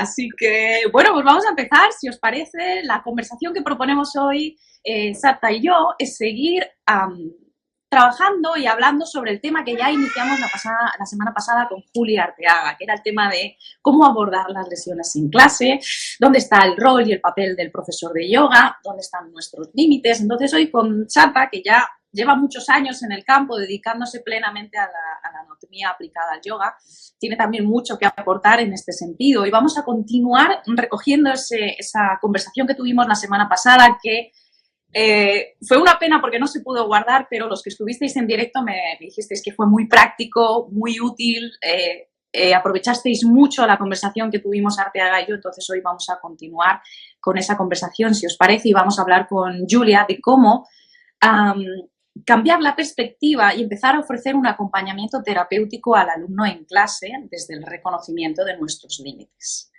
Así que, bueno, pues vamos a empezar, si os parece. La conversación que proponemos hoy, Sarta y yo, es seguir trabajando y hablando sobre el tema que ya iniciamos la semana pasada con Julia Arteaga, que era el tema de cómo abordar las lesiones en clase, dónde está el rol y el papel del profesor de yoga, dónde están nuestros límites. Entonces hoy con Sarta, que ya lleva muchos años en el campo dedicándose plenamente a la anatomía aplicada al yoga, tiene también mucho que aportar en este sentido. Y vamos a continuar recogiendo esa conversación que tuvimos la semana pasada, que fue una pena porque no se pudo guardar, pero los que estuvisteis en directo me dijisteis que fue muy práctico, muy útil, aprovechasteis mucho la conversación que tuvimos Arteaga y yo. Entonces hoy vamos a continuar con esa conversación, si os parece, y vamos a hablar con Julia de cómo cambiar la perspectiva y empezar a ofrecer un acompañamiento terapéutico al alumno en clase desde el reconocimiento de nuestros límites.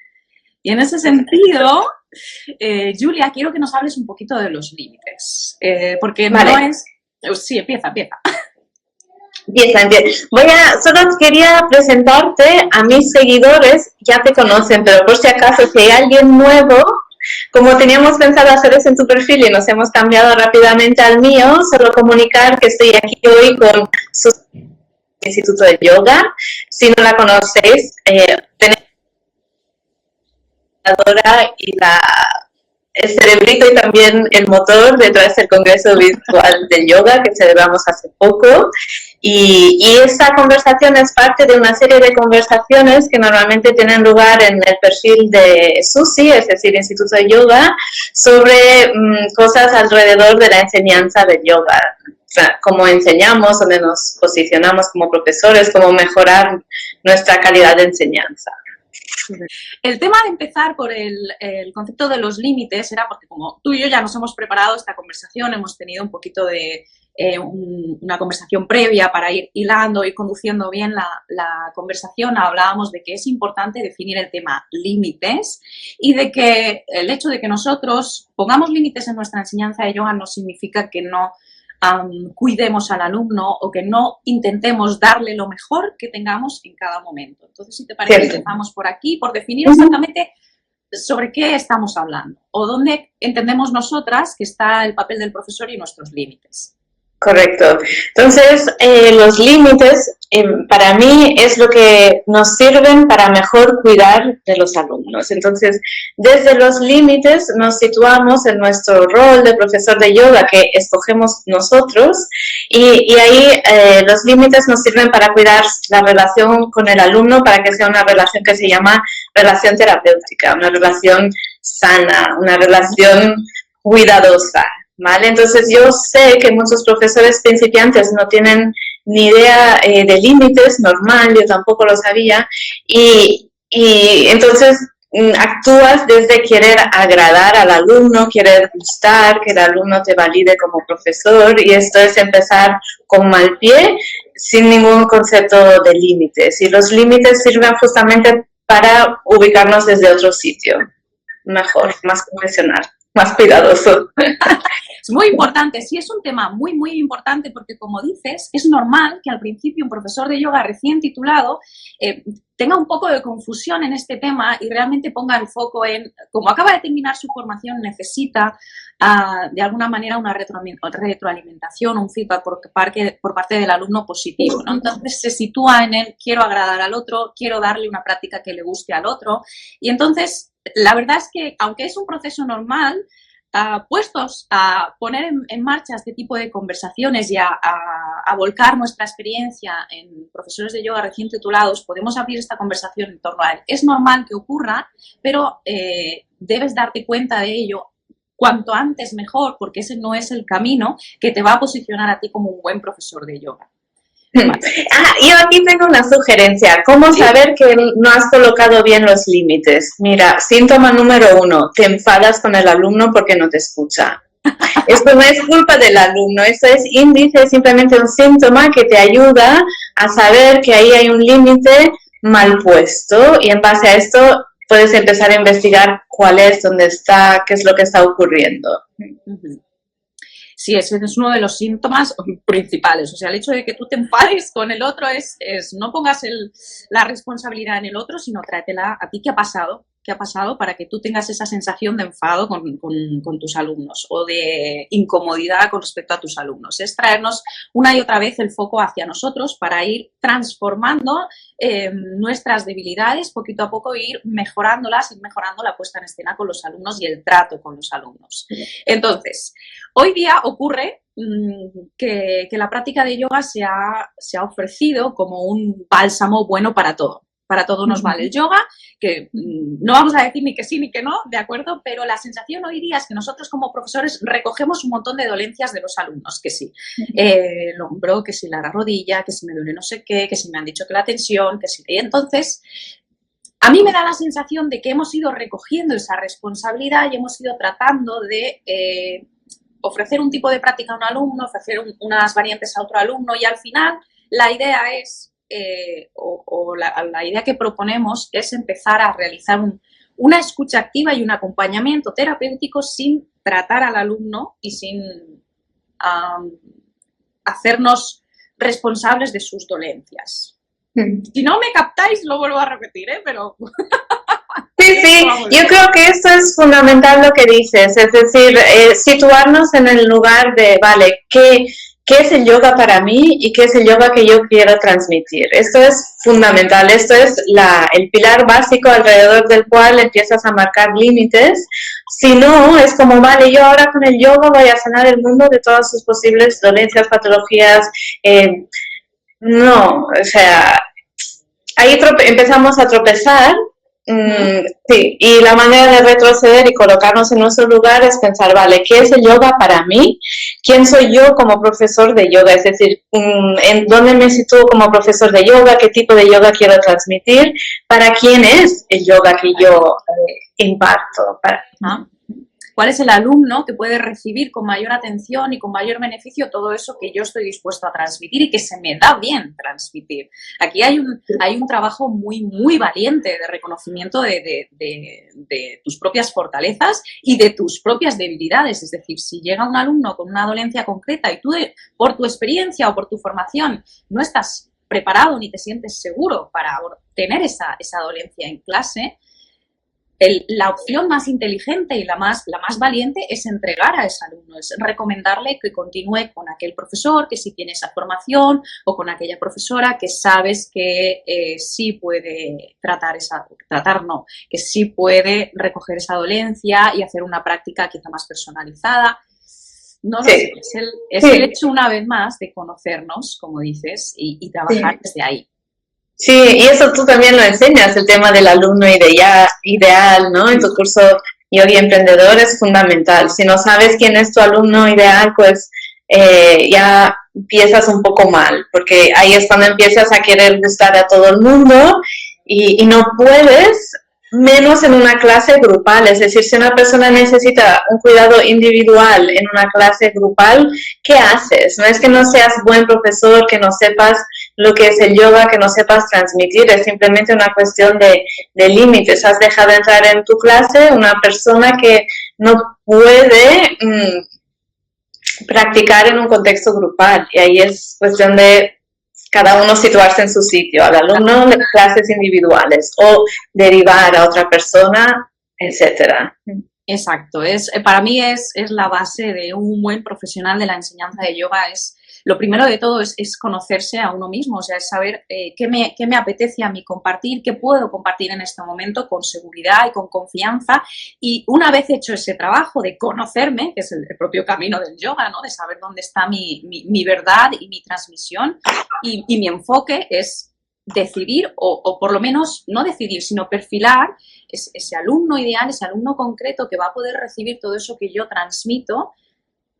Y en ese sentido, Julia, quiero que nos hables un poquito de los límites, porque vale. No es... Sí, empieza. Solo quería presentarte a mis seguidores, ya te conocen, pero por si acaso, si hay alguien nuevo, como teníamos pensado hacer eso en tu perfil y nos hemos cambiado rápidamente al mío, solo comunicar que estoy aquí hoy con su Instituto de Yoga. Si no la conocéis, tenéis y el cerebrito y también el motor detrás del Congreso Virtual del Yoga que celebramos hace poco. Y esta conversación es parte de una serie de conversaciones que normalmente tienen lugar en el perfil de SUSI, es decir, Instituto de Yoga, sobre cosas alrededor de la enseñanza del yoga. O sea, cómo enseñamos, dónde nos posicionamos como profesores, cómo mejorar nuestra calidad de enseñanza. El tema de empezar por el concepto de los límites era porque, como tú y yo ya nos hemos preparado esta conversación, hemos tenido un poquito de una conversación previa para ir hilando y conduciendo bien la conversación. Hablábamos de que es importante definir el tema límites y de que el hecho de que nosotros pongamos límites en nuestra enseñanza de yoga no significa que no cuidemos al alumno o que no intentemos darle lo mejor que tengamos en cada momento. Entonces, si te parece, empezamos por aquí, por definir exactamente sobre qué estamos hablando o dónde entendemos nosotras que está el papel del profesor y nuestros límites. Correcto. Entonces, los límites para mí es lo que nos sirven para mejor cuidar de los alumnos. Entonces, desde los límites nos situamos en nuestro rol de profesor de yoga que escogemos nosotros y ahí los límites nos sirven para cuidar la relación con el alumno, para que sea una relación que se llama relación terapéutica, una relación sana, una relación cuidadosa. ¿Vale? Entonces yo sé que muchos profesores principiantes no tienen ni idea de límites, normal, yo tampoco lo sabía, y entonces actúas desde querer agradar al alumno, querer gustar, que el alumno te valide como profesor, y esto es empezar con mal pie, sin ningún concepto de límites, y los límites sirven justamente para ubicarnos desde otro sitio, mejor, más convencional, más cuidadoso. Es muy importante, sí, es un tema muy, muy importante porque, como dices, es normal que al principio un profesor de yoga recién titulado tenga un poco de confusión en este tema y realmente ponga el foco en, como acaba de terminar su formación, necesita de alguna manera una retroalimentación, un feedback por parte del alumno positivo, ¿no? Entonces se sitúa en el quiero agradar al otro, quiero darle una práctica que le guste al otro, y entonces la verdad es que, aunque es un proceso normal, puestos a poner en marcha este tipo de conversaciones y a volcar nuestra experiencia en profesores de yoga recién titulados, podemos abrir esta conversación en torno a él. Es normal que ocurra, pero debes darte cuenta de ello cuanto antes mejor, porque ese no es el camino que te va a posicionar a ti como un buen profesor de yoga. Yo aquí tengo una sugerencia. ¿Cómo saber que no has colocado bien los límites? Mira, síntoma número 1, te enfadas con el alumno porque no te escucha. Esto no es culpa del alumno, esto es índice, simplemente un síntoma que te ayuda a saber que ahí hay un límite mal puesto, y en base a esto puedes empezar a investigar cuál es, dónde está, qué es lo que está ocurriendo. Sí, ese es uno de los síntomas principales. O sea, el hecho de que tú te enfades con el otro es no pongas la responsabilidad en el otro, sino tráetela a ti. ¿Qué ha pasado? que ha pasado para que tú tengas esa sensación de enfado con tus alumnos o de incomodidad con respecto a tus alumnos. Es traernos una y otra vez el foco hacia nosotros para ir transformando nuestras debilidades poquito a poco, ir mejorándolas, ir mejorando la puesta en escena con los alumnos y el trato con los alumnos. Entonces, hoy día ocurre que la práctica de yoga se ha ofrecido como un bálsamo bueno para todo. Para todo nos vale el yoga, que no vamos a decir ni que sí ni que no, ¿de acuerdo? Pero la sensación hoy día es que nosotros como profesores recogemos un montón de dolencias de los alumnos, que sí, el hombro, que sí la rodilla, que si me duele no sé qué, que si me han dicho que la tensión, que sí. Y entonces, a mí me da la sensación de que hemos ido recogiendo esa responsabilidad y hemos ido tratando de ofrecer un tipo de práctica a un alumno, ofrecer unas variantes a otro alumno y al final la idea es... la idea que proponemos es empezar a realizar una escucha activa y un acompañamiento terapéutico sin tratar al alumno y sin hacernos responsables de sus dolencias. Si no me captáis, lo vuelvo a repetir, pero... Sí, yo creo que esto es fundamental lo que dices, es decir, situarnos en el lugar de, vale, ¿qué es el yoga para mí y qué es el yoga que yo quiero transmitir? Esto es fundamental, esto es el pilar básico alrededor del cual empiezas a marcar límites. Si no, es como, vale, yo ahora con el yoga voy a sanar el mundo de todas sus posibles dolencias, patologías. No, o sea, ahí empezamos a tropezar. Sí, y la manera de retroceder y colocarnos en nuestro lugar es pensar, vale, ¿qué es el yoga para mí? ¿Quién soy yo como profesor de yoga? Es decir, ¿en dónde me sitúo como profesor de yoga? ¿Qué tipo de yoga quiero transmitir? ¿Para quién es el yoga que yo imparto? ¿Cuál es el alumno que puede recibir con mayor atención y con mayor beneficio todo eso que yo estoy dispuesto a transmitir y que se me da bien transmitir? Aquí hay un trabajo muy, muy valiente de reconocimiento de tus propias fortalezas y de tus propias debilidades. Es decir, si llega un alumno con una dolencia concreta y tú, por tu experiencia o por tu formación, no estás preparado ni te sientes seguro para tener esa dolencia en clase, la opción más inteligente y la más valiente es entregar a ese alumno, es recomendarle que continúe con aquel profesor que sí tiene esa formación o con aquella profesora que sabes que sí puede que sí puede recoger esa dolencia y hacer una práctica quizá más personalizada. No lo sé, es el hecho una vez más de conocernos, como dices, y trabajar desde ahí. Sí, y eso tú también lo enseñas, el tema del alumno ideal, ¿no? En tu curso Yogi Emprendedor es fundamental. Si no sabes quién es tu alumno ideal, pues ya empiezas un poco mal, porque ahí es cuando empiezas a querer gustar a todo el mundo y no puedes, menos en una clase grupal. Es decir, si una persona necesita un cuidado individual en una clase grupal, ¿qué haces? No es que no seas buen profesor, que no sepas lo que es el yoga, que no sepas transmitir, es simplemente una cuestión de límites. Has dejado entrar en tu clase una persona que no puede practicar en un contexto grupal, y ahí es cuestión de cada uno situarse en su sitio, al alumno de clases individuales o derivar a otra persona, etcétera. Exacto, para mí es la base de un buen profesional de la enseñanza de yoga. Lo primero de todo es conocerse a uno mismo, o sea, es saber qué me apetece a mí compartir, qué puedo compartir en este momento con seguridad y con confianza. Y una vez hecho ese trabajo de conocerme, que es el propio camino del yoga, ¿no? De saber dónde está mi verdad y mi transmisión y mi enfoque, es decidir o por lo menos no decidir, sino perfilar ese alumno ideal, ese alumno concreto que va a poder recibir todo eso que yo transmito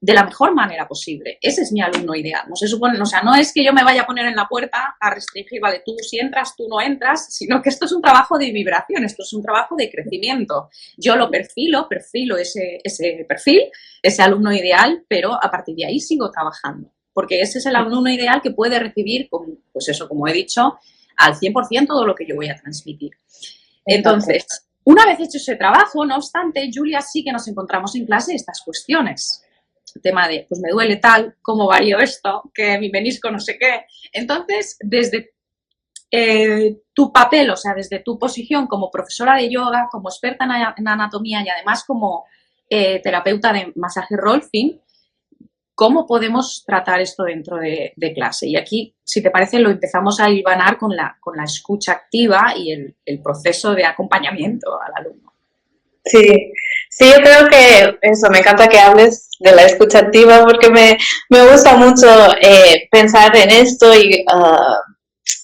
de la mejor manera posible. Ese es mi alumno ideal. No se supone, o sea, no es que yo me vaya a poner en la puerta a restringir, vale, tú si entras, tú no entras, sino que esto es un trabajo de vibración, esto es un trabajo de crecimiento. Yo lo perfilo ese perfil, ese alumno ideal, pero a partir de ahí sigo trabajando, porque ese es el alumno ideal que puede recibir, pues eso, como he dicho, al 100% todo lo que yo voy a transmitir. Entonces, una vez hecho ese trabajo, no obstante, Julia, sí que nos encontramos en clase estas cuestiones. El tema de, pues me duele tal, cómo varío esto, que mi menisco no sé qué. Entonces, desde tu papel, o sea, desde tu posición como profesora de yoga, como experta en anatomía y además como terapeuta de masaje Rolfing, ¿cómo podemos tratar esto dentro de clase? Y aquí, si te parece, lo empezamos a hilvanar con la escucha activa y el proceso de acompañamiento al alumno. Sí, sí, yo creo que eso, me encanta que hables de la escucha activa porque me gusta mucho pensar en esto y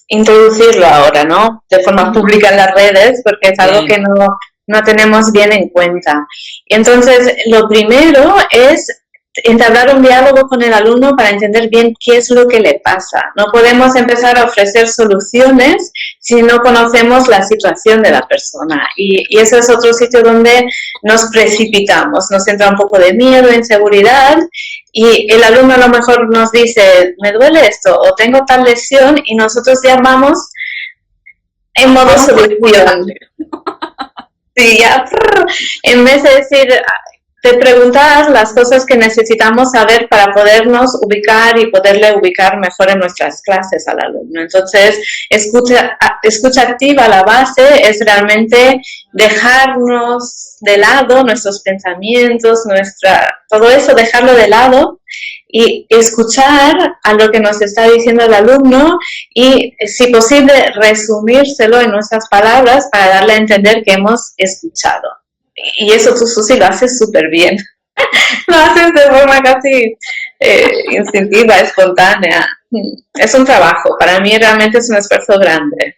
introducirlo ahora, ¿no? De forma pública en las redes, porque es algo que no tenemos bien en cuenta. Y entonces, lo primero es entablar un diálogo con el alumno para entender bien qué es lo que le pasa. No podemos empezar a ofrecer soluciones si no conocemos la situación de la persona. Y ese es otro sitio donde nos precipitamos, nos entra un poco de miedo, inseguridad, y el alumno a lo mejor nos dice, me duele esto, o tengo tal lesión, y nosotros llamamos en modo solución. Sí, ya, en vez de decir, de preguntar las cosas que necesitamos saber para podernos ubicar y poderle ubicar mejor en nuestras clases al alumno. Entonces, escucha activa, la base es realmente dejarnos de lado nuestros pensamientos, todo eso, dejarlo de lado y escuchar a lo que nos está diciendo el alumno y, si posible, resumírselo en nuestras palabras para darle a entender que hemos escuchado. Y eso tú, Susi, lo haces súper bien. Lo haces de forma casi instintiva, espontánea. Es un trabajo. Para mí realmente es un esfuerzo grande.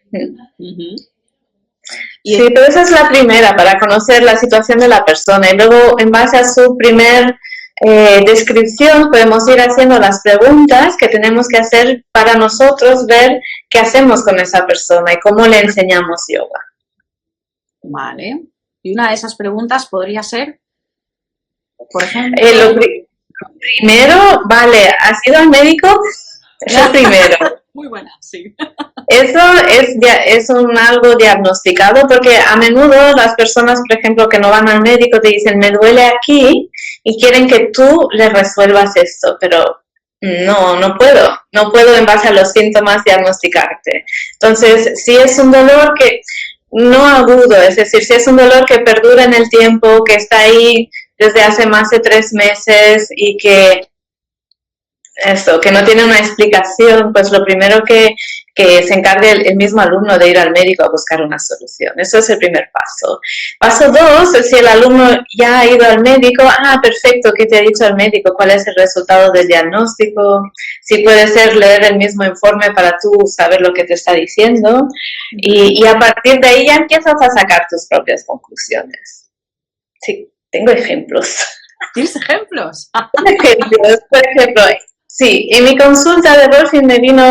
Sí, pero esa es la primera, para conocer la situación de la persona. Y luego, en base a su primer descripción, podemos ir haciendo las preguntas que tenemos que hacer para nosotros ver qué hacemos con esa persona y cómo le enseñamos yoga. Vale. Y una de esas preguntas podría ser, por ejemplo... Lo primero, vale, ¿has ido al médico? Es el primero. Muy buena, sí. Eso es algo diagnosticado, porque a menudo las personas, por ejemplo, que no van al médico te dicen, me duele aquí, y quieren que tú les resuelvas esto, pero no puedo en base a los síntomas diagnosticarte. Entonces, si es un dolor que no agudo, es decir, si es un dolor que perdura en el tiempo, que está ahí desde hace más de 3 meses y que no tiene una explicación, pues lo primero que se encargue el mismo alumno de ir al médico a buscar una solución. Eso es el primer paso. Paso 2, si el alumno ya ha ido al médico, perfecto, ¿qué te ha dicho el médico? ¿Cuál es el resultado del diagnóstico? Si puede ser leer el mismo informe para tú saber lo que te está diciendo. Y a partir de ahí ya empiezas a sacar tus propias conclusiones. Sí, tengo ejemplos. ¿Tienes ejemplos? Por ejemplo, sí, en mi consulta de Rolfing me vino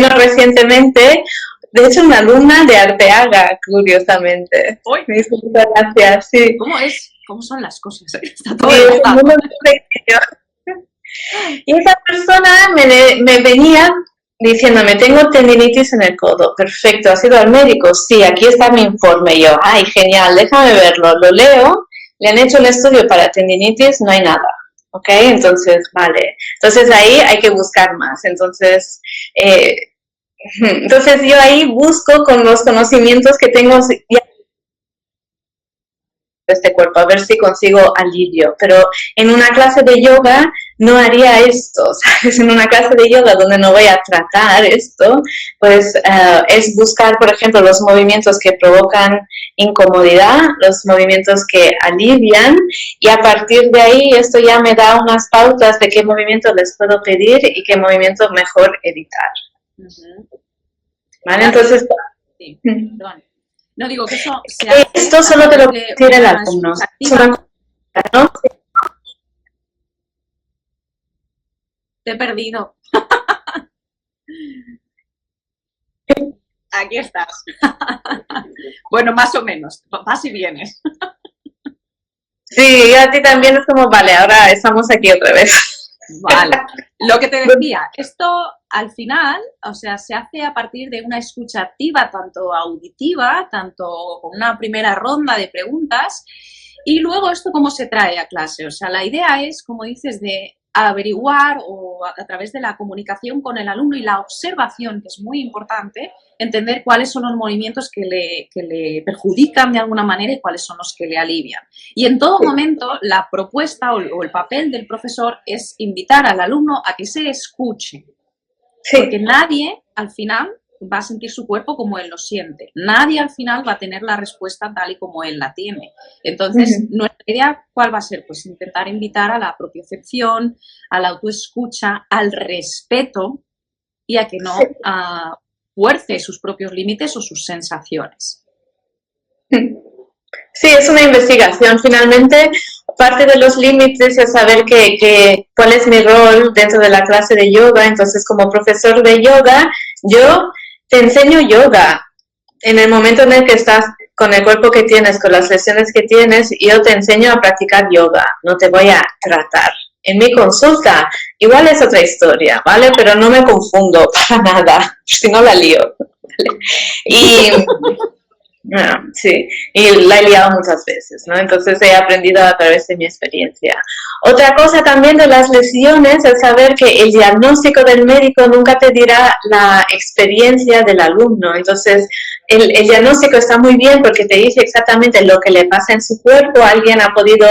recientemente, de hecho, una alumna de Arteaga, curiosamente. ¡Uy! Muchas gracias, sí. ¿Cómo son las cosas? Está todo y esa persona me venía diciéndome, tengo tendinitis en el codo. Perfecto, ¿has ido al médico? Sí, aquí está mi informe. Y yo, ¡ay, genial! Déjame verlo. Lo leo, le han hecho un estudio para tendinitis, no hay nada. ¿Ok? Entonces, vale. Entonces, ahí hay que buscar más. Entonces yo ahí busco con los conocimientos que tengo de este cuerpo, a ver si consigo alivio. Pero en una clase de yoga no haría esto, ¿sabes? En una clase de yoga donde no voy a tratar esto, pues es buscar, por ejemplo, los movimientos que provocan incomodidad, los movimientos que alivian, y a partir de ahí esto ya me da unas pautas de qué movimiento les puedo pedir y qué movimiento mejor evitar. ¿Vale? Entonces... Sí, perdón. No digo que eso... Esto solo te lo quiere el alumno. ¿No? Te he perdido. Aquí estás. Bueno, más o menos. Vas y vienes. Sí, y a ti también es como, vale, ahora estamos aquí otra vez. Vale. Lo que te decía, esto al final, o sea, se hace a partir de una escucha activa, tanto auditiva, tanto con una primera ronda de preguntas, y luego esto cómo se trae a clase. O sea, la idea es, como dices, de averiguar o a través de la comunicación con el alumno y la observación, que es muy importante, entender cuáles son los movimientos que le perjudican de alguna manera y cuáles son los que le alivian. Y en todo momento la propuesta o el papel del profesor es invitar al alumno a que se escuche, porque nadie al final va a sentir su cuerpo como él lo siente. Nadie al final va a tener la respuesta tal y como él la tiene. Entonces, nuestra idea, ¿cuál va a ser? Pues intentar invitar a la propiocepción, a la autoescucha, al respeto y a que no fuerce sus propios límites o sus sensaciones. Sí, es una investigación. Finalmente, parte de los límites es saber cuál es mi rol dentro de la clase de yoga. Entonces, como profesor de yoga, yo te enseño yoga. En el momento en el que estás con el cuerpo que tienes, con las lesiones que tienes, yo te enseño a practicar yoga. No te voy a tratar. En mi consulta, igual es otra historia, ¿vale? Pero no me confundo para nada, si no la lío. ¿Vale? Y... sí, y la he liado muchas veces, ¿no? Entonces he aprendido a través de mi experiencia. Otra cosa también de las lesiones es saber que el diagnóstico del médico nunca te dirá la experiencia del alumno. Entonces, el diagnóstico está muy bien porque te dice exactamente lo que le pasa en su cuerpo. Alguien ha podido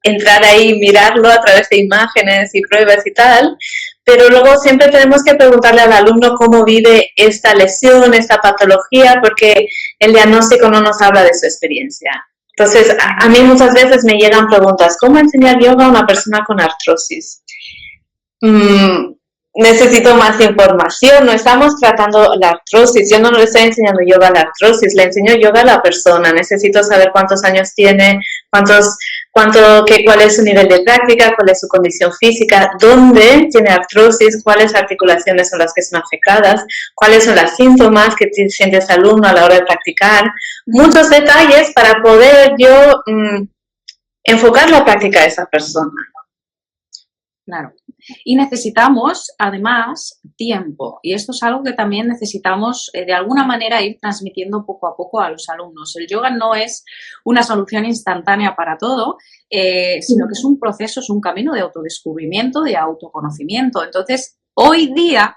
entrar ahí, mirarlo a través de imágenes y pruebas y tal, pero luego siempre tenemos que preguntarle al alumno cómo vive esta lesión, esta patología, porque el diagnóstico no nos habla de su experiencia. Entonces, a mí muchas veces me llegan preguntas, ¿cómo enseñar yoga a una persona con artrosis? Necesito más información, no estamos tratando la artrosis, yo no le estoy enseñando yoga a la artrosis, le enseño yoga a la persona, necesito saber cuántos años tiene, cuál es su nivel de práctica, cuál es su condición física, dónde tiene artrosis, cuáles articulaciones son las que son afectadas, cuáles son los síntomas que siente ese alumno a la hora de practicar, muchos detalles para poder yo enfocar la práctica de esa persona. Claro. Y necesitamos, además, tiempo. Y esto es algo que también necesitamos, de alguna manera, ir transmitiendo poco a poco a los alumnos. El yoga no es una solución instantánea para todo, sino que es un proceso, es un camino de autodescubrimiento, de autoconocimiento. Entonces, hoy día,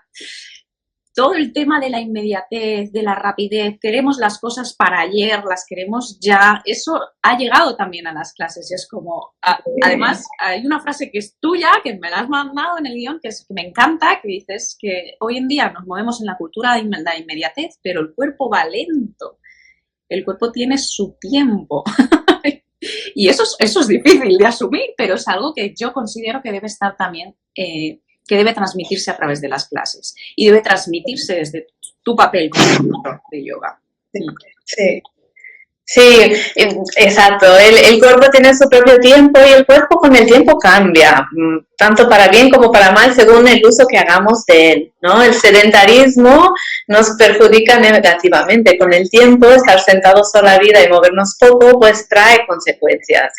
todo el tema de la inmediatez, de la rapidez, queremos las cosas para ayer, las queremos ya, eso ha llegado también a las clases y es como, además hay una frase que es tuya, que me la has mandado en el guión, que me encanta, que dices que hoy en día nos movemos en la cultura de la inmediatez, pero el cuerpo va lento, el cuerpo tiene su tiempo. Y eso es difícil de asumir, pero es algo que yo considero que debe estar también... que debe transmitirse a través de las clases y debe transmitirse desde tu papel como profesor de yoga. Sí, exacto. El cuerpo tiene su propio tiempo y el cuerpo con el tiempo cambia, tanto para bien como para mal según el uso que hagamos de él, ¿no? El sedentarismo nos perjudica negativamente. Con el tiempo, estar sentados toda la vida y movernos poco, pues trae consecuencias.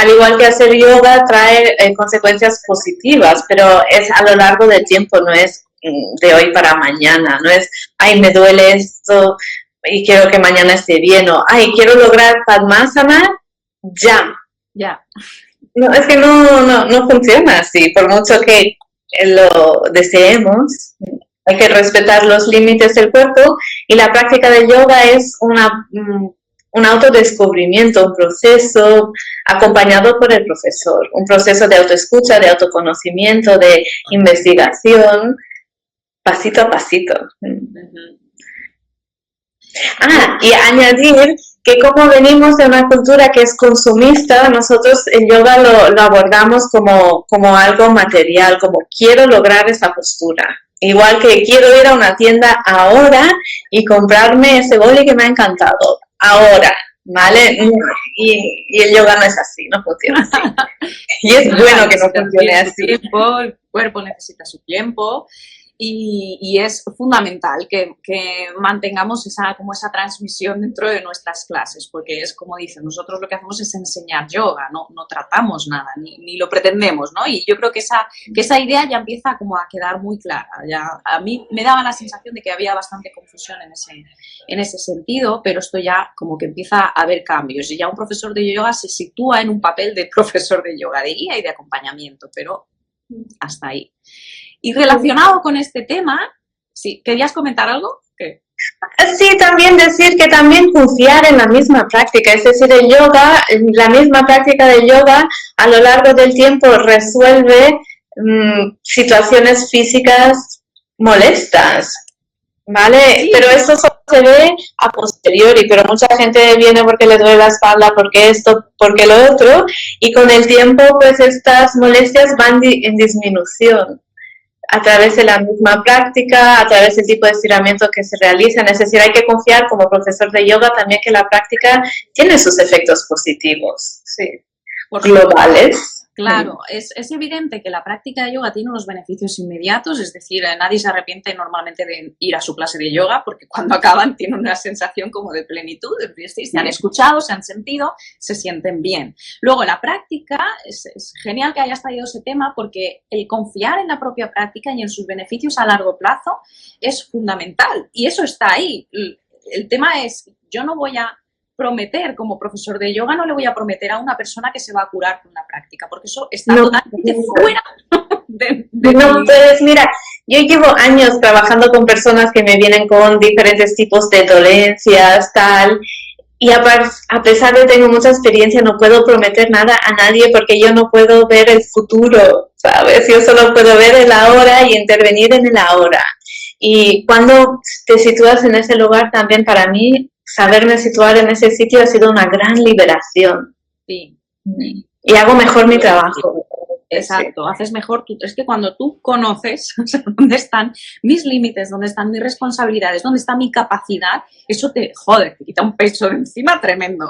Al igual que hacer yoga trae consecuencias positivas, pero es a lo largo del tiempo, no es de hoy para mañana, no es, ay, me duele esto y quiero que mañana esté bien, o, ay, quiero lograr Padmasana, ya. No, es que no funciona así, por mucho que lo deseemos, hay que respetar los límites del cuerpo y la práctica del yoga es un autodescubrimiento, un proceso acompañado por el profesor, un proceso de autoescucha, de autoconocimiento, de investigación, pasito a pasito. Y añadir que como venimos de una cultura que es consumista, nosotros el yoga lo abordamos como algo material, como quiero lograr esa postura. Igual que quiero ir a una tienda ahora y comprarme ese boli que me ha encantado, ahora, ¿vale? Y el yoga no es así, no funciona así. Y es bueno que no funcione así. El cuerpo necesita su tiempo. Y es fundamental que mantengamos esa transmisión dentro de nuestras clases, porque es como dicen, nosotros lo que hacemos es enseñar yoga, no tratamos nada, ni lo pretendemos, ¿no? Y yo creo que esa idea ya empieza como a quedar muy clara. Ya, a mí me daba la sensación de que había bastante confusión en ese sentido, pero esto ya como que empieza a haber cambios. Y ya un profesor de yoga se sitúa en un papel de profesor de yoga, de guía y de acompañamiento, pero Hasta ahí. Y relacionado con este tema, sí, ¿querías comentar algo? ¿Qué? Sí, también decir que también confiar en la misma práctica, es decir, el yoga, la misma práctica de yoga a lo largo del tiempo resuelve situaciones físicas molestas, ¿vale? Sí, Pero eso solo se ve a posteriori, pero mucha gente viene porque le duele la espalda, porque esto, porque lo otro, y con el tiempo pues estas molestias van en disminución a través de la misma práctica, a través del tipo de estiramiento que se realizan. Es decir, hay que confiar como profesor de yoga también que la práctica tiene sus efectos positivos, sí, globales. Claro, es evidente que la práctica de yoga tiene unos beneficios inmediatos, es decir, nadie se arrepiente normalmente de ir a su clase de yoga porque cuando acaban tienen una sensación como de plenitud, es decir, se han escuchado, se han sentido, se sienten bien. Luego, la práctica, es genial que hayas traído ese tema porque el confiar en la propia práctica y en sus beneficios a largo plazo es fundamental y eso está ahí. El tema es, yo no voy a prometer como profesor de yoga, no le voy a prometer a una persona que se va a curar con la práctica, porque eso está totalmente fuera de no puedes, mira, yo llevo años trabajando con personas que me vienen con diferentes tipos de dolencias, tal, y a pesar de que tengo mucha experiencia, no puedo prometer nada a nadie porque yo no puedo ver el futuro, ¿sabes? Yo solo puedo ver el ahora y intervenir en el ahora. Y cuando te sitúas en ese lugar, también para mí, saberme situar en ese sitio ha sido una gran liberación. Sí. Y hago mejor mi trabajo. Exacto, sí. Haces mejor. Es que cuando tú conoces, o sea, dónde están mis límites, dónde están mis responsabilidades, dónde está mi capacidad, eso te, joder, te quita un peso de encima tremendo.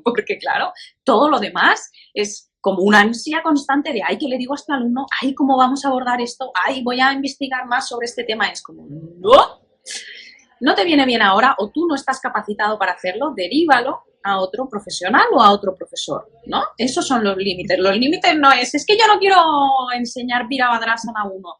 Porque claro, todo lo demás es como una ansia constante de, ay, ¿qué le digo a este alumno? Ay, ¿cómo vamos a abordar esto? Ay, voy a investigar más sobre este tema. Es como, no te viene bien ahora o tú no estás capacitado para hacerlo, derívalo a otro profesional o a otro profesor, ¿no? Esos son los límites. Los límites no es que yo no quiero enseñar Virabhadrasana a uno.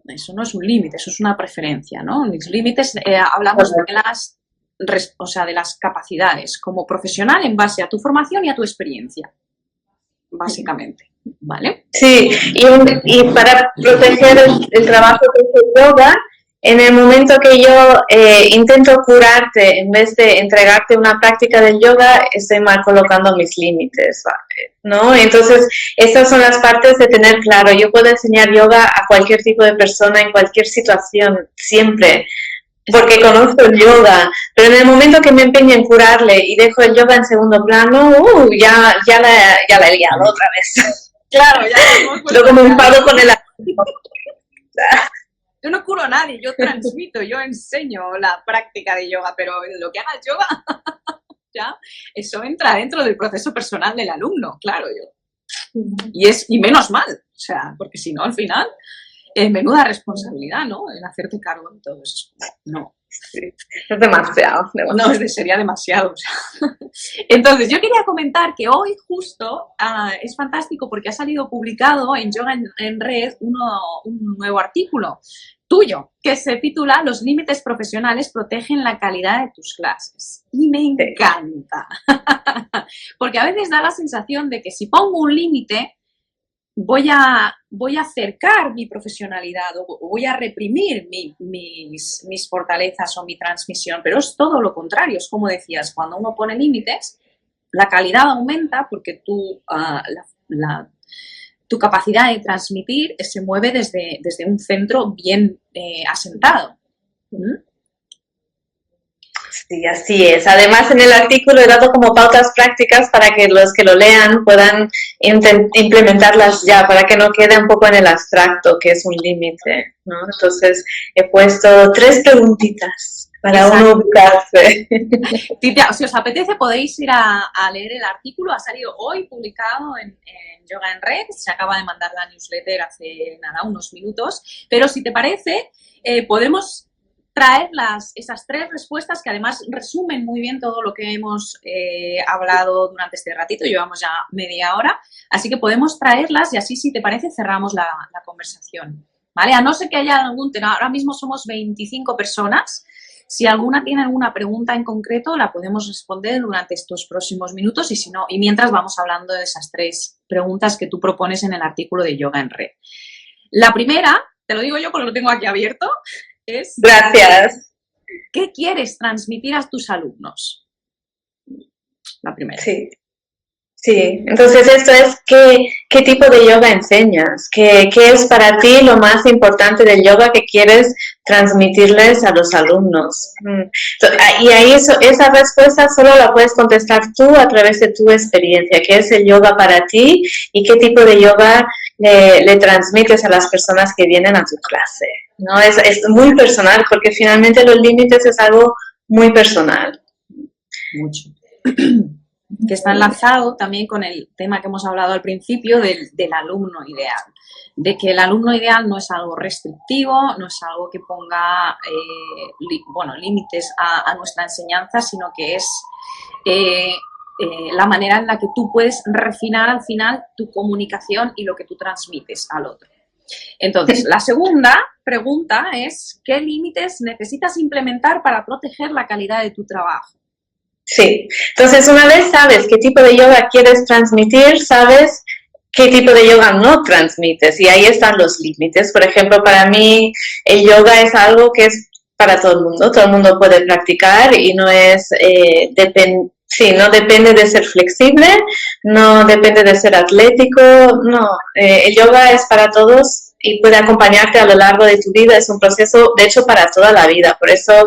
Eso no es un límite, eso es una preferencia, ¿no? Mis límites, hablamos de las capacidades como profesional en base a tu formación y a tu experiencia, básicamente, ¿vale? Sí, y para proteger el trabajo que se yoga, en el momento que yo intento curarte, en vez de entregarte una práctica del yoga, estoy mal colocando mis límites, ¿no? Entonces, estas son las partes de tener claro. Yo puedo enseñar yoga a cualquier tipo de persona, en cualquier situación, siempre, porque conozco el yoga. Pero en el momento que me empeño en curarle y dejo el yoga en segundo plano, ya la he liado otra vez. Claro, ya. Luego me enfado con el... Yo no curo a nadie, yo transmito, yo enseño la práctica de yoga, pero lo que haga el yoga, ya, eso entra dentro del proceso personal del alumno, claro, y menos mal, o sea, porque si no, al final, menuda responsabilidad, ¿no? El hacerte cargo de todo eso. No. Sí, es demasiado. No, sería demasiado. O sea. Entonces, yo quería comentar que hoy justo es fantástico porque ha salido publicado en Yoga en Red un nuevo artículo tuyo que se titula Los límites profesionales protegen la calidad de tus clases. Y me encanta. Porque a veces da la sensación de que si pongo un límite voy a acercar mi profesionalidad o voy a reprimir mis fortalezas o mi transmisión, pero es todo lo contrario. Es como decías, cuando uno pone límites, la calidad aumenta porque tu capacidad de transmitir se mueve desde un centro bien asentado. Sí, así es. Además, en el artículo he dado como pautas prácticas para que los que lo lean puedan implementarlas ya, para que no quede un poco en el abstracto, que es un límite, ¿no? Entonces, he puesto 3 preguntitas para uno ubicarse. Si os apetece, podéis ir a leer el artículo. Ha salido hoy publicado en Yoga en Red. Se acaba de mandar la newsletter hace nada, unos minutos. Pero si te parece, podemos traer esas 3 respuestas que además resumen muy bien todo lo que hemos hablado durante este ratito. Llevamos ya media hora, así que podemos traerlas y así, si te parece, cerramos la conversación, ¿vale? A no ser que haya algún tema. Ahora mismo somos 25 personas. Si alguna tiene alguna pregunta en concreto, la podemos responder durante estos próximos minutos y si no, y mientras vamos hablando de esas 3 preguntas que tú propones en el artículo de Yoga en Red. La primera, te lo digo yo porque lo tengo aquí abierto, es... Gracias. ¿Qué quieres transmitir a tus alumnos? La primera. Sí. Sí, entonces esto es qué tipo de yoga enseñas, qué es para ti lo más importante del yoga que quieres transmitirles a los alumnos. Y ahí esa respuesta solo la puedes contestar tú a través de tu experiencia, qué es el yoga para ti y qué tipo de yoga le transmites a las personas que vienen a tu clase, ¿no? Es muy personal porque finalmente los límites es algo muy personal. Mucho. Que está enlazado también con el tema que hemos hablado al principio del alumno ideal, de que el alumno ideal no es algo restrictivo, no es algo que ponga límites a nuestra enseñanza, sino que es la manera en la que tú puedes refinar al final tu comunicación y lo que tú transmites al otro. Entonces, la segunda pregunta es, ¿qué límites necesitas implementar para proteger la calidad de tu trabajo? Sí, entonces una vez sabes qué tipo de yoga quieres transmitir, sabes qué tipo de yoga no transmites y ahí están los límites. Por ejemplo, para mí el yoga es algo que es para todo el mundo puede practicar y no es, no depende de ser flexible, no depende de ser atlético, no, el yoga es para todos y puede acompañarte a lo largo de tu vida, es un proceso de hecho para toda la vida, por eso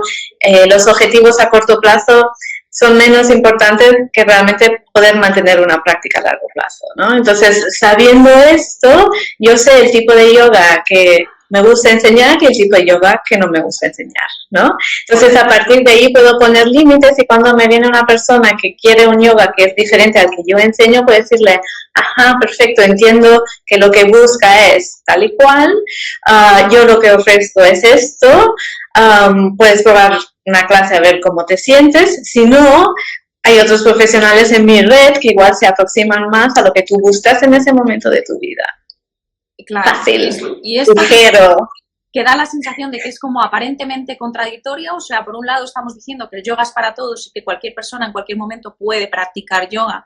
los objetivos a corto plazo son menos importantes que realmente poder mantener una práctica a largo plazo, ¿no? Entonces, sabiendo esto, yo sé el tipo de yoga que me gusta enseñar y el tipo de yoga que no me gusta enseñar, ¿no? Entonces, a partir de ahí puedo poner límites y cuando me viene una persona que quiere un yoga que es diferente al que yo enseño, puedo decirle, ajá, perfecto, entiendo que lo que busca es tal y cual, yo lo que ofrezco es esto, puedes probar una clase a ver cómo te sientes, si no, hay otros profesionales en mi red que igual se aproximan más a lo que tú buscas en ese momento de tu vida. Claro, fácil, y esto que da la sensación de que es como aparentemente contradictorio, o sea, por un lado estamos diciendo que el yoga es para todos y que cualquier persona en cualquier momento puede practicar yoga,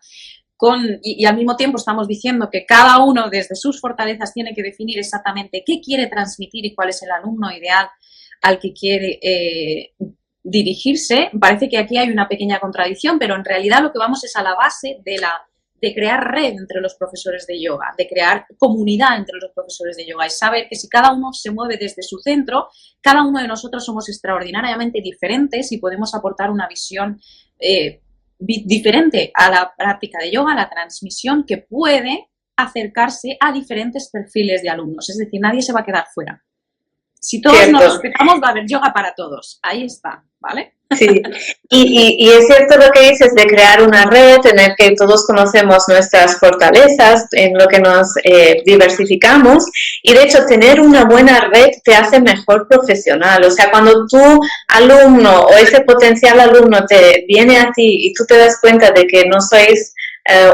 y al mismo tiempo estamos diciendo que cada uno desde sus fortalezas tiene que definir exactamente qué quiere transmitir y cuál es el alumno ideal al que quiere dirigirse. Parece que aquí hay una pequeña contradicción, pero en realidad lo que vamos es a la base de crear red entre los profesores de yoga, de crear comunidad entre los profesores de yoga y saber que si cada uno se mueve desde su centro, cada uno de nosotros somos extraordinariamente diferentes y podemos aportar una visión diferente a la práctica de yoga, a la transmisión, que puede acercarse a diferentes perfiles de alumnos. Es decir, nadie se va a quedar fuera. Si todos nos respetamos, va a haber yoga para todos. Ahí está, ¿vale? Sí, y es cierto lo que dices de crear una red en la que todos conocemos nuestras fortalezas, en lo que nos diversificamos, y de hecho tener una buena red te hace mejor profesional. O sea, cuando tu alumno o ese potencial alumno te viene a ti y tú te das cuenta de que no sois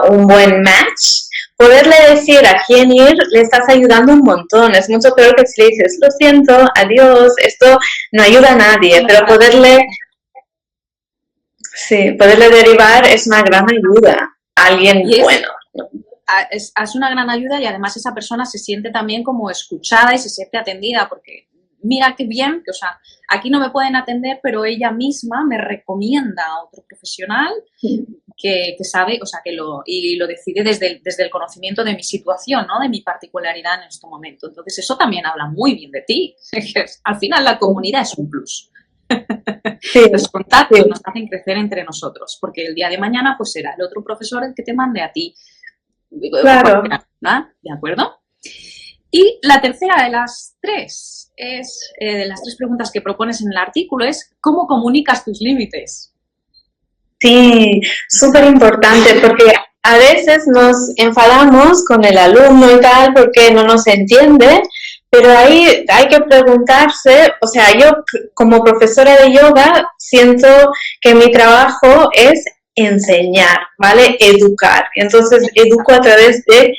un buen match, poderle decir a quién ir, le estás ayudando un montón. Es mucho peor que si le dices, lo siento, adiós, esto no ayuda a nadie, pero poderle derivar es una gran ayuda a alguien bueno. Es una gran ayuda y además esa persona se siente también como escuchada y se siente atendida, porque mira qué bien, que, o sea, aquí no me pueden atender, pero ella misma me recomienda a otro profesional que sabe, o sea, lo decide desde el conocimiento de mi situación, ¿no? De mi particularidad en este momento. Entonces, eso también habla muy bien de ti. Al final, la comunidad es un plus. Sí, los contactos nos hacen crecer entre nosotros, porque el día de mañana, pues será el otro profesor el que te mande a ti. Claro. ¿No? ¿De acuerdo? Y la tercera de las tres de las tres preguntas que propones en el artículo es ¿cómo comunicas tus límites? Sí, súper importante, porque a veces nos enfadamos con el alumno y tal porque no nos entiende, pero ahí hay que preguntarse, o sea, yo como profesora de yoga siento que mi trabajo es enseñar, ¿vale? Educar. Entonces, educo a través de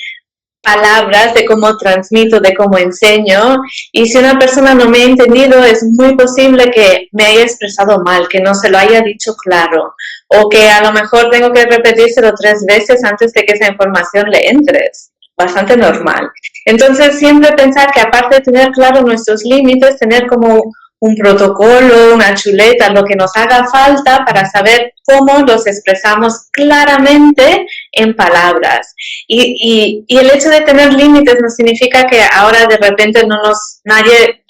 palabras, de cómo transmito, de cómo enseño, y si una persona no me ha entendido, es muy posible que me haya expresado mal, que no se lo haya dicho claro, o que a lo mejor tengo que repetírselo 3 veces antes de que esa información le entre. Es bastante normal. Entonces, siempre pensar que aparte de tener claro nuestros límites, tener como un protocolo, una chuleta, lo que nos haga falta para saber cómo los expresamos claramente en palabras. Y el hecho de tener límites no significa que ahora de repente nadie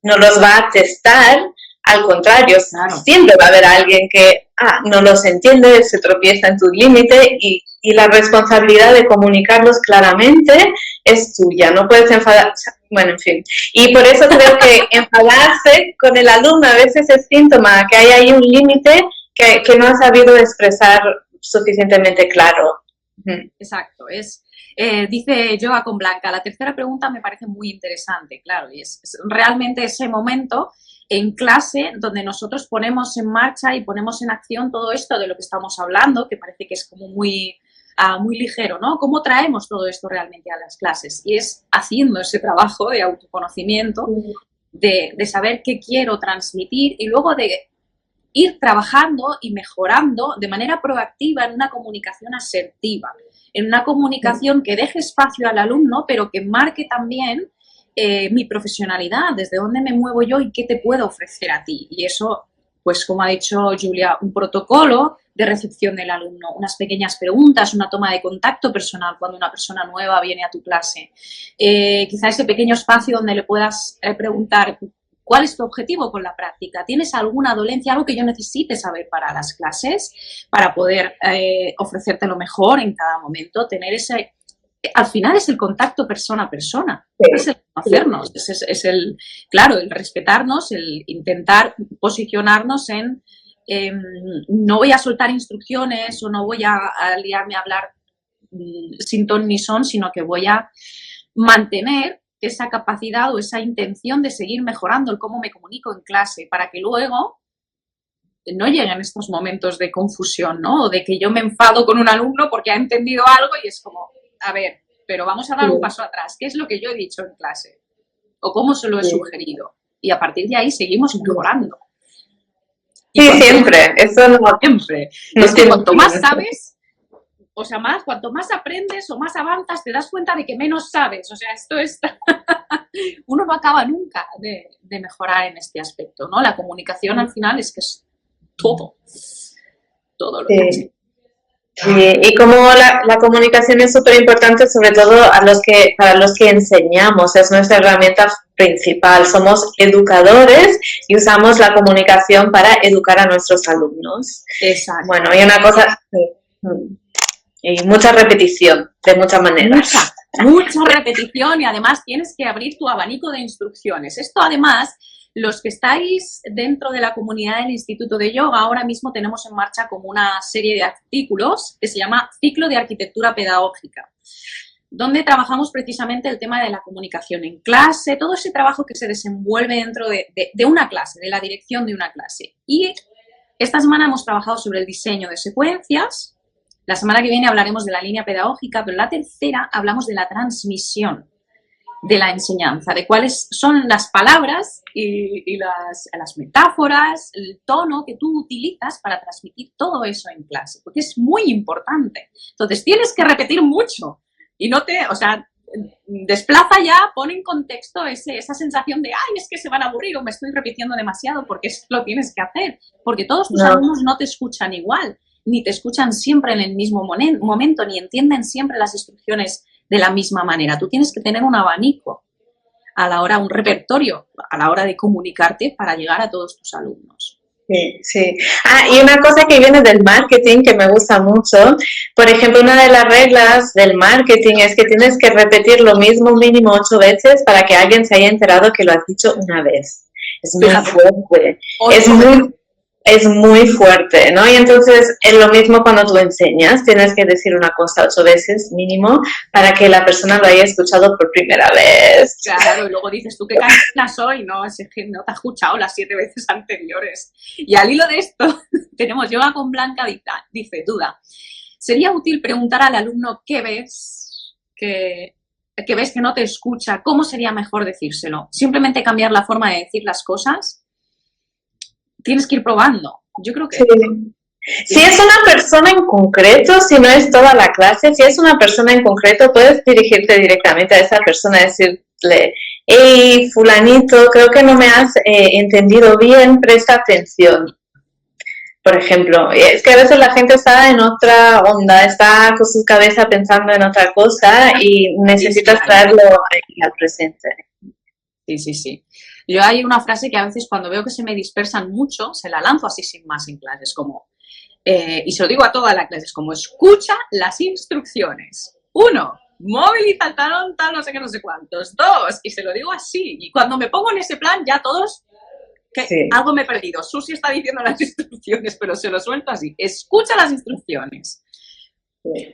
nos los va a testar. Al contrario, claro, siempre va a haber alguien que no los entiende, se tropieza en tu límite y la responsabilidad de comunicarlos claramente es tuya, no puedes enfadar, bueno, en fin. Y por eso creo que enfadarse con el alumno a veces es síntoma que hay ahí un límite que no ha sabido expresar suficientemente claro. Exacto, dice Yoga con Blanca, la tercera pregunta me parece muy interesante, claro, y es realmente ese momento en clase donde nosotros ponemos en marcha y ponemos en acción todo esto de lo que estamos hablando, que parece que es como muy ligero, ¿no? ¿Cómo traemos todo esto realmente a las clases? Y es haciendo ese trabajo de autoconocimiento, de saber qué quiero transmitir y luego de ir trabajando y mejorando de manera proactiva en una comunicación asertiva, en una comunicación que deje espacio al alumno, pero que marque también mi profesionalidad, desde dónde me muevo yo y qué te puedo ofrecer a ti. Y eso, pues como ha dicho Julia, un protocolo de recepción del alumno, unas pequeñas preguntas, una toma de contacto personal cuando una persona nueva viene a tu clase. Quizá ese pequeño espacio donde le puedas preguntar ¿cuál es tu objetivo con la práctica? ¿Tienes alguna dolencia, algo que yo necesite saber para las clases, para poder ofrecerte lo mejor en cada momento? Tener ese... Al final es el contacto persona a persona, sí, es el conocernos, sí, es el, claro, el respetarnos, el intentar posicionarnos en no voy a soltar instrucciones o no voy a liarme a hablar sin ton ni son, sino que voy a mantener esa capacidad o esa intención de seguir mejorando el cómo me comunico en clase para que luego no lleguen estos momentos de confusión, ¿no? O de que yo me enfado con un alumno porque ha entendido algo y es como, a ver, pero vamos a dar un paso atrás. ¿Qué es lo que yo he dicho en clase? ¿O cómo se lo he sugerido? Y a partir de ahí seguimos mejorando. Y sí, siempre. Eso no... Siempre. No es que cuanto más sabes, o sea, cuanto más aprendes o más avanzas, te das cuenta de que menos sabes. O sea, esto es... Uno no acaba nunca de mejorar en este aspecto, ¿no? La comunicación al final es que es todo. Todo lo que es. Y como la comunicación es súper importante, sobre todo para los que enseñamos, es nuestra herramienta principal. Somos educadores y usamos la comunicación para educar a nuestros alumnos. Exacto. Bueno, y una cosa, y mucha repetición, de muchas maneras. Mucha repetición y además tienes que abrir tu abanico de instrucciones. Esto además... Los que estáis dentro de la comunidad del Instituto de Yoga, ahora mismo tenemos en marcha como una serie de artículos que se llama Ciclo de Arquitectura Pedagógica, donde trabajamos precisamente el tema de la comunicación en clase, todo ese trabajo que se desenvuelve dentro de una clase, de la dirección de una clase. Y esta semana hemos trabajado sobre el diseño de secuencias, la semana que viene hablaremos de la línea pedagógica, pero la tercera hablamos de la transmisión de la enseñanza, de cuáles son las palabras y las metáforas, el tono que tú utilizas para transmitir todo eso en clase, porque es muy importante. Entonces, tienes que repetir mucho y o sea, desplaza ya, pon en contexto esa sensación de, ay, es que se van a aburrir o me estoy repitiendo demasiado, porque eso lo tienes que hacer, porque todos tus alumnos no te escuchan igual, ni te escuchan siempre en el mismo momento, ni entienden siempre las instrucciones de la misma manera. Tú tienes que tener un abanico a la hora, un repertorio a la hora de comunicarte para llegar a todos tus alumnos. Sí, sí. Y una cosa que viene del marketing que me gusta mucho, por ejemplo, una de las reglas del marketing es que tienes que repetir lo mismo mínimo 8 veces para que alguien se haya enterado que lo has dicho una vez. Es muy fuerte. Es muy fuerte, ¿no? Y entonces es lo mismo cuando tú enseñas, tienes que decir una cosa 8 veces mínimo para que la persona lo haya escuchado por primera vez. Claro, y luego dices, ¿tú qué cansina soy? No, es que no te has escuchado las 7 veces anteriores. Y al hilo de esto, tenemos Yoga con Blanca, dice, duda, ¿sería útil preguntar al alumno qué ves que que ves que no te escucha, ¿cómo sería mejor decírselo? Simplemente cambiar la forma de decir las cosas. Tienes que ir probando. Yo creo que... Sí. Si es una persona en concreto, si no es toda la clase, si es una persona en concreto, puedes dirigirte directamente a esa persona y decirle, hey, fulanito, creo que no me has entendido bien, presta atención. Por ejemplo, es que a veces la gente está en otra onda, está con su cabeza pensando en otra cosa y necesitas traerlo al presente. Sí, sí, sí. Yo hay una frase que a veces cuando veo que se me dispersan mucho, se la lanzo así sin más en clases, como, y se lo digo a toda la clase, es como, escucha las instrucciones. 1, moviliza el talón, tal, no sé qué, no sé cuántos. 2, y se lo digo así. Y cuando me pongo en ese plan, ya todos, que sí. Algo me he perdido. Susi está diciendo las instrucciones, pero se lo suelto así. Escucha las instrucciones.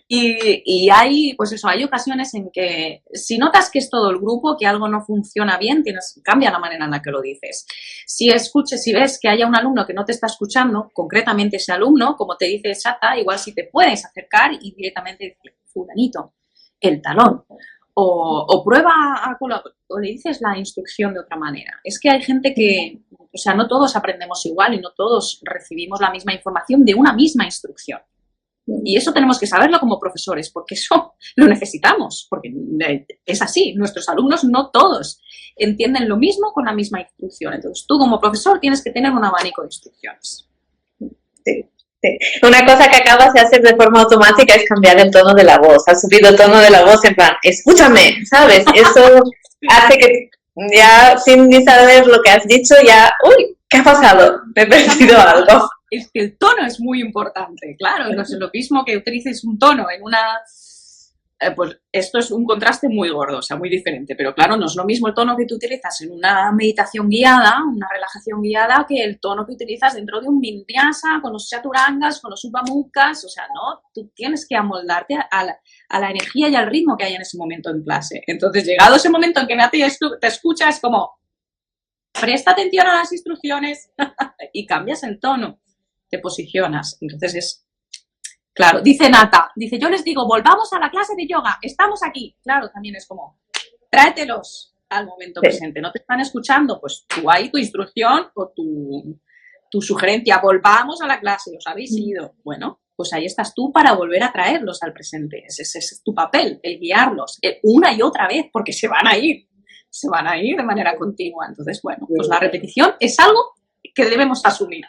Y hay, pues eso, hay ocasiones en que si notas que es todo el grupo, que algo no funciona bien, cambia la manera en la que lo dices. Si ves que haya un alumno que no te está escuchando, concretamente ese alumno, como te dice Sata, igual si te puedes acercar y directamente decir, fulanito, el talón. O prueba o le dices la instrucción de otra manera. Es que hay gente que, o sea, no todos aprendemos igual y no todos recibimos la misma información de una misma instrucción. Y eso tenemos que saberlo como profesores, porque eso lo necesitamos, porque es así, nuestros alumnos no todos entienden lo mismo con la misma instrucción. Entonces tú como profesor tienes que tener un abanico de instrucciones. Sí. Sí. Una cosa que acabas de hacer de forma automática es cambiar el tono de la voz. Has subido el tono de la voz en plan, escúchame, ¿sabes? Eso hace que ya sin ni saber lo que has dicho, ya, uy, ¿qué ha pasado? Me he perdido algo. Es que el tono es muy importante, claro, no es lo mismo que utilices un tono en una... pues esto es un contraste muy gordo, o sea, muy diferente, pero claro, no es lo mismo el tono que tú utilizas en una meditación guiada, una relajación guiada, que el tono que utilizas dentro de un vinyasa, con los chaturangas, con los upamukkas, o sea, no, tú tienes que amoldarte a la energía y al ritmo que hay en ese momento en clase. Entonces, llegado ese momento en que nadie te escucha, es como, presta atención a las instrucciones y cambias el tono, te posicionas. Entonces es... Claro, dice Nata, dice, yo les digo, volvamos a la clase de yoga, estamos aquí. Claro, también es como, tráetelos al momento presente, no te están escuchando, pues tú ahí tu instrucción o tu sugerencia, volvamos a la clase, os habéis ido. Bueno, pues ahí estás tú para volver a traerlos al presente, ese es tu papel, el guiarlos, una y otra vez, porque se van a ir de manera continua. Entonces, bueno, pues la repetición es algo que debemos asumir.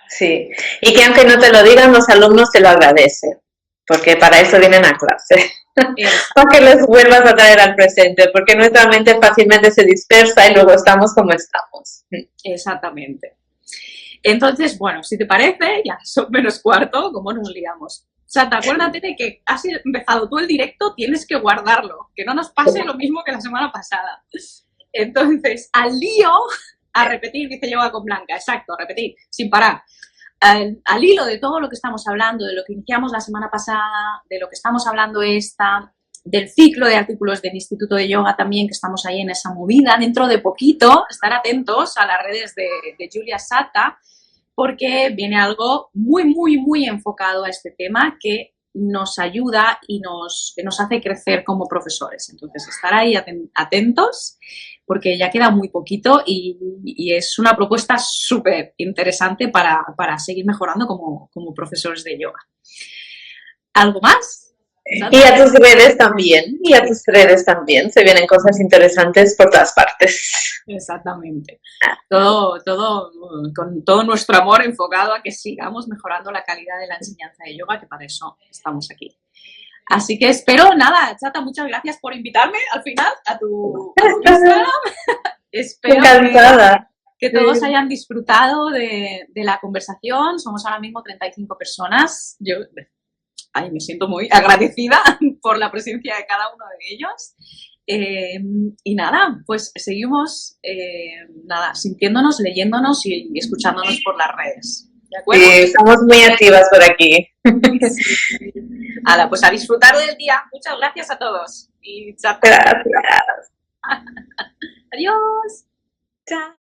Sí, y que aunque no te lo digan, los alumnos te lo agradecen, porque para eso vienen a clase, para que les vuelvas a traer al presente, porque nuestra mente fácilmente se dispersa y luego estamos como estamos. Exactamente. Entonces, bueno, si te parece, ya son menos cuarto, ¿cómo nos liamos? O sea, acuérdate de que has empezado tú el directo, tienes que guardarlo, que no nos pase lo mismo que la semana pasada. Entonces, al lío... A repetir, dice Yoga con Blanca, exacto, a repetir, sin parar. Al hilo de todo lo que estamos hablando, de lo que iniciamos la semana pasada, de lo que estamos hablando del ciclo de artículos del Instituto de Yoga también, que estamos ahí en esa movida, dentro de poquito, estar atentos a las redes de Julia Sata, porque viene algo muy, muy, muy enfocado a este tema que nos ayuda y nos hace crecer como profesores. Entonces, estar ahí atentos, porque ya queda muy poquito y es una propuesta súper interesante para seguir mejorando como profesores de yoga. ¿Algo más? Y a tus redes también, se vienen cosas interesantes por todas partes. Exactamente. Todo con todo nuestro amor enfocado a que sigamos mejorando la calidad de la enseñanza de yoga, que para eso estamos aquí. Así que espero, nada, Chata, muchas gracias por invitarme al final a tu Instagram. Espero que todos hayan disfrutado de la conversación. Somos ahora mismo 35 personas. Yo me siento muy agradecida por la presencia de cada uno de ellos. Y nada, pues seguimos sintiéndonos, leyéndonos y escuchándonos por las redes. ¿De acuerdo? Sí, estamos muy activas por aquí. Sí. Hala, pues a disfrutar del día. Muchas gracias a todos. Y chao. Gracias. Adiós. Chao.